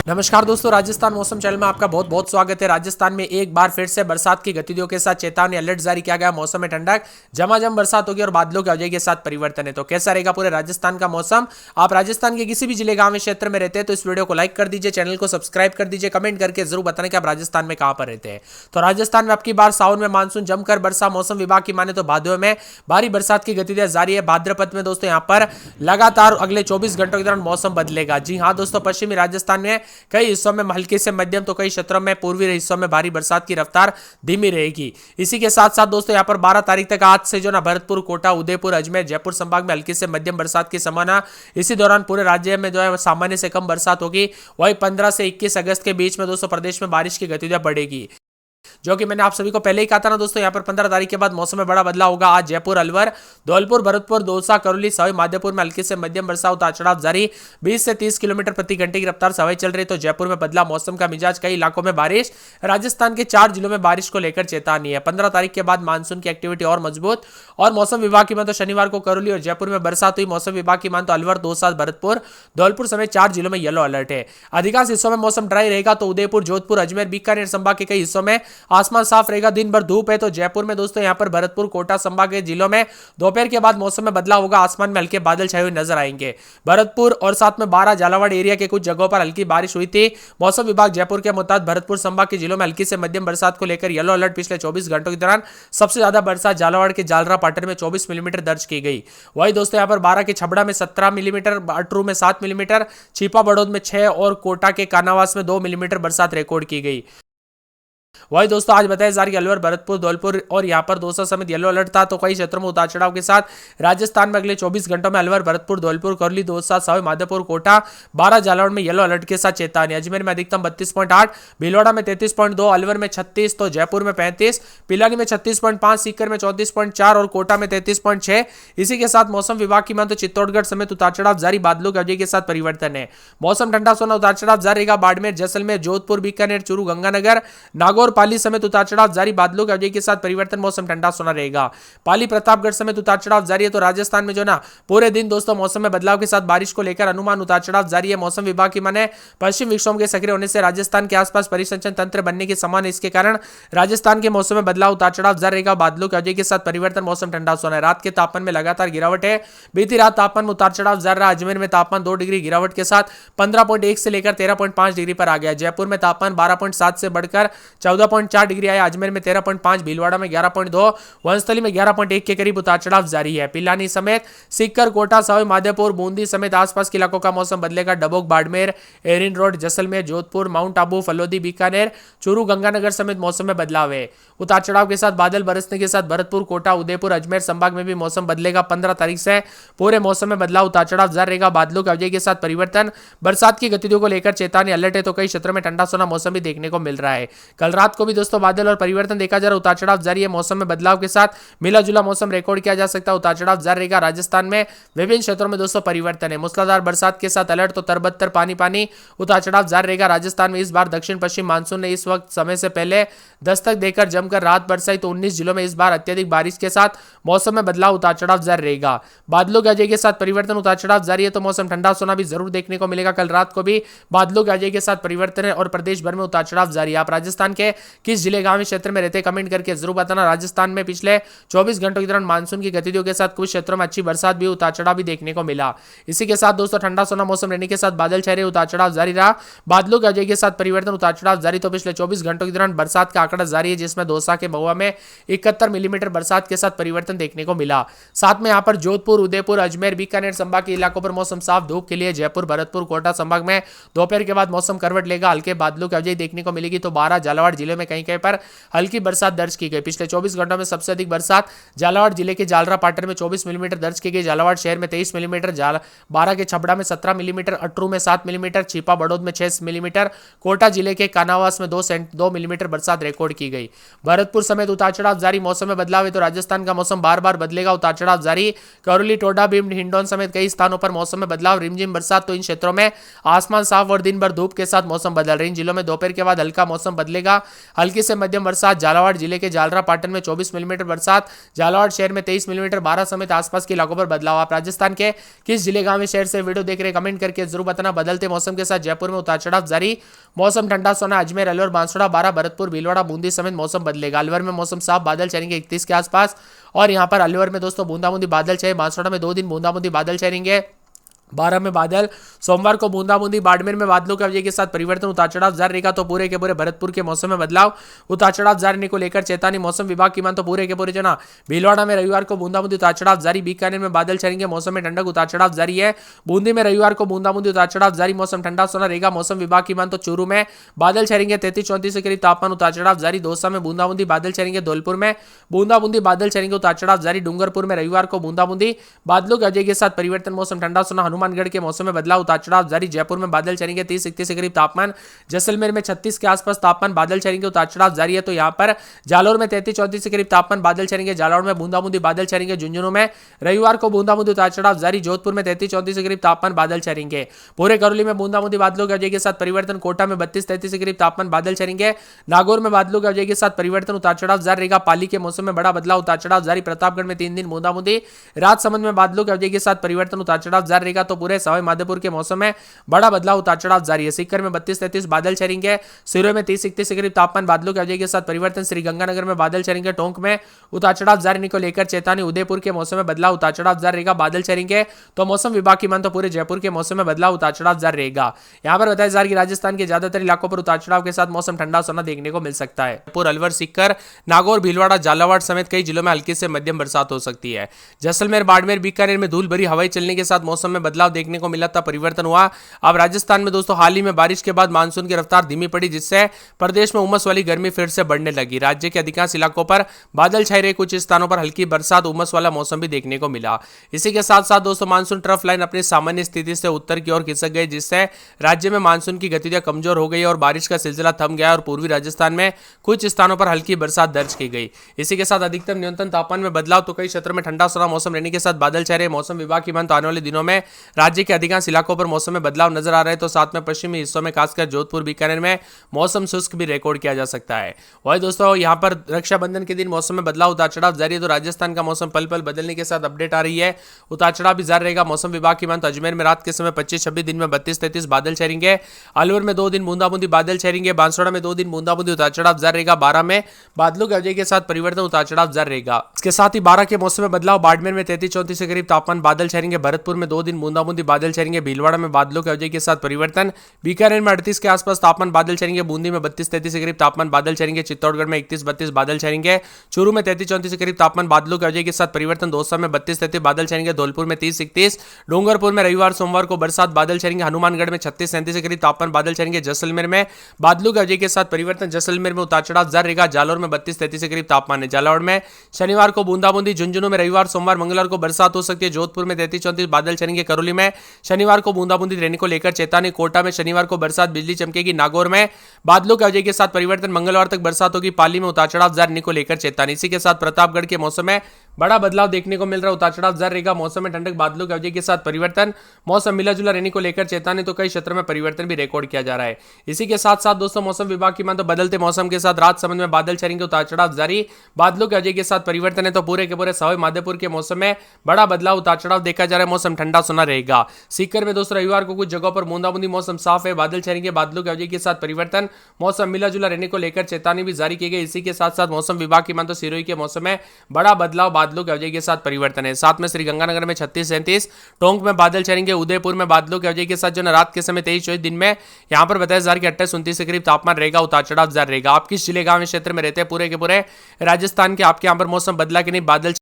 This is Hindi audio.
नमस्कार दोस्तों, राजस्थान मौसम चैनल में आपका बहुत बहुत स्वागत है। राजस्थान में एक बार फिर से बरसात की गतिविधियों के साथ चेतावनी अलर्ट जारी किया गया। मौसम में ठंडक, झमाझम बरसात होगी और बादलों की आवाजाही के साथ परिवर्तन है। तो कैसा रहेगा पूरे राजस्थान का मौसम? आप राजस्थान के किसी भी जिले, गांव, क्षेत्र में रहते हैं तो इस वीडियो को लाइक कर दीजिए, चैनल को सब्सक्राइब कर दीजिए, कमेंट करके जरूर बताना कि आप राजस्थान में कहां पर रहते हैं। तो राजस्थान में अब की बार सावन में मानसून जमकर बरसा। मौसम विभाग की माने तो भादों में भारी बरसात की गतिविधियां जारी है। भाद्रपद में दोस्तों यहां पर लगातार अगले 24 घंटों के दौरान मौसम बदलेगा। जी हां दोस्तों, पश्चिमी राजस्थान में कई हिस्सों में हल्की से मध्यम तो कई क्षेत्रों में पूर्वी हिस्सों में भारी बरसात की रफ्तार धीमी रहेगी। इसी के साथ साथ दोस्तों यहां पर 12 तारीख तक आज से जो ना भरतपुर, कोटा, उदयपुर, अजमेर, जयपुर संभाग में हल्की से मध्यम बरसात की संभावना। इसी दौरान पूरे राज्य में जो है सामान्य से कम बरसात होगी। वही 15 से 21 अगस्त के बीच में दोस्तों प्रदेश में बारिश की गतिविधियां बढ़ेगी, जो कि मैंने आप सभी को पहले ही कहा था ना दोस्तों। यहाँ पर 15 तारीख के बाद मौसम में बड़ा बदलाव होगा। आज जयपुर, अलवर, धौलपुर, भरतपुर, दौसा, करौली, सवाई माधोपुर में हल्की से मध्यम बरसात, उतार चढ़ाव जारी। 20 से 30 किलोमीटर प्रति घंटे की रफ्तार से हवाएं चल रही। तो जयपुर में बदला मौसम का मिजाज, कई इलाकों में बारिश। राजस्थान के 4 जिलों में बारिश को लेकर चेतावनी है। 15 तारीख के बाद मानसून की एक्टिविटी और मजबूत। और मौसम विभाग की मान तो शनिवार को करौली और जयपुर में बरसात हुई। मौसम विभाग की मान तो अलवर, दौसा, भरतपुर, धौलपुर समेत 4 जिलों में येलो अलर्ट है। अधिकांश हिस्सों में मौसम ड्राई रहेगा। तो उदयपुर, जोधपुर, अजमेर, बीकानेर संभाग के कई हिस्सों में आसमान साफ रहेगा, दिन भर धूप है। तो जयपुर में दोस्तों यहां पर भरतपुर, कोटा संभाग के जिलों में दोपहर के बाद मौसम में बदलाव होगा। आसमान में हल्के बादल छाए हुए नजर आएंगे। भरतपुर और साथ में 12 झालावाड़ एरिया के कुछ जगहों पर हल्की बारिश हुई थी। मौसम विभाग जयपुर के मुताबिक भरतपुर संभाग के जिलों में हल्की से मध्यम बरसात को लेकर येलो अलर्ट। पिछले 24 घंटों के दौरान सबसे ज्यादा बरसात झालावाड़ के जालरा पाटर में 24 मिलीमीटर दर्ज की गई। वही दोस्तों यहां पर 12 के छबड़ा में 17 मिलीमीटर, अटरू में 7 मिलीमीटर, छिपा बड़ौद में 6 और कोटा के कानावास में 2 मिलीमीटर बरसात रिकॉर्ड की गई। वही दोस्तों आज बताया जा रही है अलवर, भरतपुर, धौलपुर और यहां पर दौसा समेत येलो अलर्ट था। तो कई क्षेत्रों में उतार चढ़ाव के साथ राजस्थान में अगले 24 घंटों में अलवर, भरतपुर, धौलपुर, करौली, दौसा, सवाई माधोपुर, कोटा, 12 झालावाड़ में येलो अलर्ट के साथ चेतावनी। अजमेर में अधिकतम 32.8, भीलवाड़ा में 33.2, अलवर में 36, तो जयपुर में 35, पिलानी में 36.5, सीकर में 34.4 और कोटा में 33.6। इसी के साथ मौसम विभाग की मान तो चित्तौड़गढ़ समेत उतार चढ़ाव जारी, बादलों की अवधि के साथ परिवर्तन है। मौसम ठंडा सोना, उतार चढ़ाव जारी रहेगा। बाड़मेर, जैसलमेर, जोधपुर, बीकानेर, चूरू, गंगानगर, नागौर, पाली समेत उतार चढ़ाव जारी, बादलों की अवधि के साथ परिवर्तन। मौसम ठंडा सोना रहेगा। पाली, प्रतापगढ़ समेत उतार चढ़ाव जारी है। तो राजस्थान में जो ना पूरे दिन दोस्तों मौसम में बदलाव के साथ बारिश को लेकर अनुमान उतार चढ़ाव जारी है। मौसम विभाग की माने पश्चिम विक्षोभ के सक्रिय होने से राजस्थान के आसपास परिसंचरण तंत्र बनने की संभावना, इसके कारण राजस्थान के मौसम में बदलाव, उतार चढ़ाव जारी रहेगा। बादलों की अवधि के साथ परिवर्तन। मौसम ठंडा सोना है। रात के तापमान में लगातार गिरावट है। बीती रात तापमान में उतार चढ़ाव जारी रहा। अजमेर में तापमान 2 डिग्री गिरावट के साथ 15.1 से लेकर 13.5 डिग्री पर आ गया। जयपुर में तापमान 12.7 से बढ़कर 14.4 डिग्री आया। अजमेर में 13.5, भीलवाड़ा में 11.2, वनस्थली में 11.1 के करीब उतार चढ़ाव जारी है। पिलानी समेत सीकर, कोटा, सवाई माधोपुर, बूंदी समेत आसपास के इलाकों का मौसम बदलेगा। डबोक, बाड़मेर, एरिन रोड, जैसलमेर, जोधपुर, माउंट आबू, फलोदी, बीकानेर, चूरू, गंगानगर समेत मौसम में बदलाव है। उतार चढ़ाव के साथ बादल बरसने के साथ भरतपुर, कोटा, उदयपुर, अजमेर संभाग में भी मौसम बदलेगा। 15 तारीख से पूरे मौसम में बदलाव, उतार चढ़ाव जारी रहेगा। बादलों की अवधि के साथ परिवर्तन। बरसात की गतिविधियों को लेकर चेतावनी अलर्ट है। तो कई क्षेत्रों में ठंडा सोना मौसम भी देखने को मिल रहा है। कल रात को भी दोस्तों बादल और परिवर्तन देखा जा रहा है। उतार चढ़ाव जारी है। मौसम में बदलाव के साथ मिला जुला मौसम रिकॉर्ड किया जा सकता है। उतार चढ़ाव जारी रहेगा। राजस्थान में विभिन्न क्षेत्रों में दोस्तों परिवर्तन है। मूसलाधार बरसात के साथ अलर्ट। तो तरबत्तर, पानी पानी, उतार चढ़ाव जारी रहेगा। राजस्थान में इस बार दक्षिण पश्चिम मानसून ने इस वक्त समय से पहले दस्तक देकर जमकर रात बरसाई। तो 19 जिलों में इस बार अत्यधिक बारिश के साथ मौसम में बदलाव, उतार चढ़ाव जारी रहेगा। बादलों की अवधि के साथ परिवर्तन, उतार चढ़ाव जारी है। तो मौसम ठंडा सोना भी जरूर देखने को मिलेगा। कल रात को भी बादलों की अवधि के साथ परिवर्तन है और प्रदेश भर में उतार चढ़ाव जारी है। आप राजस्थान के किस जिले, गांव, क्षेत्र में रहते कमेंट करके जरूर बताना। राजस्थान में पिछले 24 घंटों के दौरान मानसून की गतिविधियों के साथ कुछ क्षेत्रों में अच्छी बरसात भी, उतार चढ़ाव भी देखने को मिला। इसी के साथ दोस्तों ठंडा सोना मौसम रहने के साथ बादल छाए, उतार चढ़ाव जारी रहा। बादलों की अवधि के साथ परिवर्तन, उतार चढ़ाव जारी। तो पिछले 24 घंटों के दौरान बरसात का आंकड़ा जारी है, जिसमें दौसा के महुआ में 71 मिलीमीटर बरसात के साथ परिवर्तन देखने को मिला। साथ में यहाँ पर जोधपुर, उदयपुर, अजमेर, बीकानेर संभाग के इलाकों पर मौसम साफ, धूप के लिए जयपुर, भरतपुर, कोटा संभाग में दोपहर के बाद मौसम करवट लेगा। हल्के बादलों की अवधि देखने को मिलेगी। तो 12 झालावाड़ जिले में कहीं कहीं पर हल्की बरसात दर्ज की गई। पिछले 24 घंटों में सबसे अधिक बरसात झालावाड़ जिले के जालरा पाटर में 24 मिलीमीटर दर्ज की गई। झालावाड़ शहर में 23 मिलीमीटर, 12 के छबड़ा में 17 मिलीमीटर, अटरू में 7 मिलीमीटर, छिपा बड़ौद में 6 मिलीमीटर, कोटा जिले के कानावास में 2 मिलीमीटर बरसात रिकॉर्ड की गई। भरतपुर समेत उतार चढ़ाव जारी। मौसम में बदलाव है। तो राजस्थान का मौसम बार बार बदलेगा। उतार चढ़ाव जारी। करौली, टोडा, भिंड, हिंडौन समेत कई स्थानों पर मौसम में बदलाव, रिमझिम बरसात। तो इन क्षेत्रों में आसमान साफ और दिन भर धूप के साथ मौसम बदल रहे। इन जिलों में दोपहर के बाद हल्का मौसम बदलेगा। हल्की से मध्यम बरसात। झालावाड़ जिले के जालरा पाटन में 24 मिलीमीटर बरसात। झालावाड़ शहर में 23 मिलीमीटर। 12 समेत आसपास के इलाकों पर बदलाव। आप राजस्थान के किस जिले गांव में शहर से वीडियो देख रहे कमेंट करके जरूर बताना। बदलते मौसम के साथ जयपुर में उतार चढ़ाव जारी। मौसम ठंडा सोना। अजमेर, अलवर, बांसवाड़ा, बारा, भरतपुर, भीलवाड़ा, बूंदी समेत मौसम बदलेगा। अलवर में मौसम साफ, बादल छाएंगे 31 के आसपास। और यहाँ पर अलवर में दोस्तों बूंदाबूंदी बादल छाए। बांसवाड़ा में 2 दिन बूंदाबूंदी बादल छाएंगे। 12 में बादल। सोमवार को बूंदाबूंदी। बाड़मेर में बादलों के अवजय के साथ परिवर्तन। उतार चढ़ाव जारी रहेगा। तो पूरे के पूरे भरतपुर के मौसम में बदलाव। उतार चढ़ाव जारी रहने को लेकर चेतावनी मौसम विभाग की मान। तो पूरे के पूरे जना भीलवाड़ा में रविवार को बूंदाबूंदी उतार चढ़ाव जारी। बीकानेर में बादल छाएंगे। मौसम में ठंडक। उतार चढ़ाव जारी है। बूंदी में रविवार को बूंदाबूंदी उतार चढ़ाव जारी। मौसम ठंडा सोना रहेगा मौसम विभाग की मान। तो चूरू में बादल छाएंगे 33-34 के करीब तापमान। उतार चढ़ाव जारी। दौसा में बूंदाबूंदी बादल छाएंगे। धौलपुर में बूंदाबूंदी बादल छाएंगे। उतार चढ़ाव जारी। डूंगरपुर में रविवार को बूंदाबूंदी बादलों के अवजय के साथ परिवर्तन। मौसम ठंडा सोना। हनुमानगढ़ के मौसम में बदलाव। उतार चढ़ाव जारी। जयपुर में बादल छाएंगे 30-31 के करीब तापमान। जैसलमेर में 36 के आसपास तापमान। बादल छाएंगे। उतार चढ़ाव जारी है। तो यहाँ पर जालौर में 33-34 के करीब तापमान। बादल छाएंगे। जालौर में बूंदाबूंदी बादल छाएंगे। झुंझुनू में रविवार को बूंदाबूंदी उतार चढ़ाव जारी। जोधपुर में 33-34 के करीब तापमान। बादल छाएंगे। पूरे करौली में बूंदाबूंदी बादलों के अवजय के साथ परिवर्तन। कोटा में 32-33 के करीब तापमान। बादल छाएंगे। नागौर में बादलों के अवजय के साथ परिवर्तन। उतार चढ़ाव जारी रहेगा। पाली के मौसम में बड़ा बदलाव। उतार चढ़ाव जारी। प्रतापगढ़ में 3 दिन बूंदाबूंदी। राजसमंद में बादलों के अवजय के साथ परिवर्तन। उतार चढ़ाव जारी रहेगा। तो पूरे सवाई माधोपुर के मौसम में बड़ा बदलाव। उतार चढ़ाव जारी है। सीकर में 32-33 बादल छाएंगे। सिरोही में 30-31 के करीब तापमान। बादलों के अवजय के साथ परिवर्तन। श्रीगंगानगर में बादल छाएंगे। टोंक में उतार चढ़ाव जारी को लेकर चेतावनी। उदयपुर के मौसम में बदलाव। उतार चढ़ाव जारी रहेगा। बादल छाएंगे। तो मौसम विभाग की मान। तो पूरे जयपुर के मौसम में बदलाव। उतार चढ़ाव जारी रहेगा। यहाँ पर बताया जा रहा है कि राजस्थान के ज्यादातर इलाकों पर उतार चढ़ाव के साथ मौसम ठंडा सोना देखने को मिल सकता है। जयपुर, अलवर, सीकर, नागौर, भीलवाड़ा, झालावाड़ समेत कई जिलों में हल्की से मध्यम बरसात हो सकती है। जैसलमेर, बाड़मेर, बीकानेर में धूल भरी हवाएं चलने के साथ मौसम में बदलाव देखने को मिला था। परिवर्तन हुआ। अब राजस्थान में दोस्तों हाल ही में बारिश के बाद मानसून की रफ्तार धीमी पड़ी, जिससे प्रदेश में उमस वाली गर्मी फिर से बढ़ने लगी। राज्य के अधिकांश इलाकों पर बादल छाए रहे। कुछ स्थानों पर हल्की बरसात, उमस वाला मौसम भी देखने को मिला। इसी के साथ साथ दोस्तों मानसून ट्रफ लाइन अपनी सामान्य स्थिति से उत्तर की ओर खिसक गई, जिससे राज्य में मानसून की गतिविधियां कमजोर हो गई और बारिश का सिलसिला थम गया और पूर्वी राजस्थान में कुछ स्थानों पर हल्की बरसात दर्ज की गई। इसी के साथ अधिकतम न्यूनतम तापमान में बदलाव। तो कई क्षेत्रों में ठंडा सोना मौसम रहने के साथ बादल छाए रहे। मौसम विभाग की मान। तो आने वाले दिनों में राज्य के अधिकांश इलाकों पर मौसम में बदलाव नजर आ रहा है। तो साथ में पश्चिमी हिस्सों में खासकर जोधपुर, बीकानेर में मौसम शुष्क भी रिकॉर्ड किया जा सकता है। वही दोस्तों यहाँ पर रक्षाबंधन के दिन मौसम में बदलाव, उतार चढ़ाव जारी है। तो राजस्थान का मौसम पल पल बदलने के साथ अपडेट आ रही है। उतार चढ़ाव भी जारी रहेगा। मौसम विभाग की मान। तो अजमेर में रात के समय 25-26, दिन में 32-33 बादल छाएंगे। अलवर में 2 दिन बूंदाबूंदी बादल छाएंगे। बांसवाड़ा में 2 दिन बूंदाबूंदी। उतार चढ़ाव जारी रहेगा। 12 में बादलों के अवजय के साथ परिवर्तन। उतार चढ़ाव जारी रहेगा। इसके साथ ही 12 के मौसम में बदलाव। बाड़मेर में 33-34 के करीब तापमान। बादल छाएंगे। भरतपुर में 2 दिन बूंदाबूंदी बादल छाएंगे। भीलवाड़ा में बादलों के अवजय के साथ परिवर्तन। बीकानेर में 38 के आसपास तापमान। बादल छाएंगे। बूंदी में 32-33 के करीब तापमान। बादल छाएंगे। चित्तौड़गढ़ में 31-32 बादल छाएंगे। चूरू में 33-34 के करीब तापमान। बादलों के अवजय के साथ परिवर्तन। दौसा में 32-33 बादल छाएंगे। धौलपुर में 30-31। डूंगरपुर में रविवार सोमवार को बरसात, बादल छाएंगे। हनुमानगढ़ में 36-37 के करीब तापमान। बादल छाएंगे। जैसलमेर में बादलों के अवजय के साथ परिवर्तन। जैसलमेर में उतार चढ़ाव जारी रहेगा। जालौर में 32-33 के करीब तापमान है। जालौर में शनिवार को बूंदाबूंदी। झुंझुनू में रविवार सोमवार मंगलवार को बरसात हो सकती है। जोधपुर में 33-34 बादल छाएंगे। करौली में शनिवार को बूंदाबूंदी रहने को लेकर चेतावनी। कोटा में शनिवार को बरसात, बिजली चमकेगी। नागौर में बादलों के अवजय के साथ परिवर्तन। मंगलवार तक बरसात होगी। पाली में उतार चढ़ाव जारी को लेकर चेतावनी। इसी के साथ प्रतापगढ़ के मौसम में बड़ा बदलाव देखने को मिल रहा है। उतार चढ़ाव जारी रहेगा। मौसम में ठंडक, बादलों के अवजय के साथ परिवर्तन। मौसम मिला जुला रहने को लेकर चेतावनी। तो कई क्षेत्रों में परिवर्तन भी रिकॉर्ड किया जा रहा है। इसी के साथ साथ दोस्तों मौसम विभाग की मान। तो बदलते मौसम के साथ राजसमंद में बादल छाएंगे। उतार चढ़ाव जारी। बादलों के अवजय के साथ परिवर्तन है। तो पूरे के पूरे सवाई माधोपुर के मौसम में बड़ा बदलाव, उतार चढ़ाव देखा जा रहा है। मौसम ठंडा सुना रहेगा। सीकर में दोस्तों रविवार को कुछ जगहों पर बूंदाबूंदी। मौसम साफ है। बादल छाएंगे। बादलों के अवजय के साथ परिवर्तन। मौसम मिला जुला रहने को लेकर चेतावनी भी जारी की गई। इसी के साथ साथ मौसम विभाग की मान। तो सिरोही के मौसम में बड़ा बदलाव, बादलों के अवजय के साथ परिवर्तन है। साथ में श्रीगंगानगर में 36-37, टोंक में बादल छाएंगे। उदयपुर में बादलों के अवजय के साथ जो रात के समय 23-24, दिन में यहाँ पर बताया जा रहा है कि 28-29 के करीब तापमान रहेगा। उतार चढ़ाव जारी रहेगा। आप किस जिले गांव क्षेत्र में रहते हैं पूरे के पूरे राजस्थान के, आपके यहाँ पर मौसम बदला कि नहीं, बादल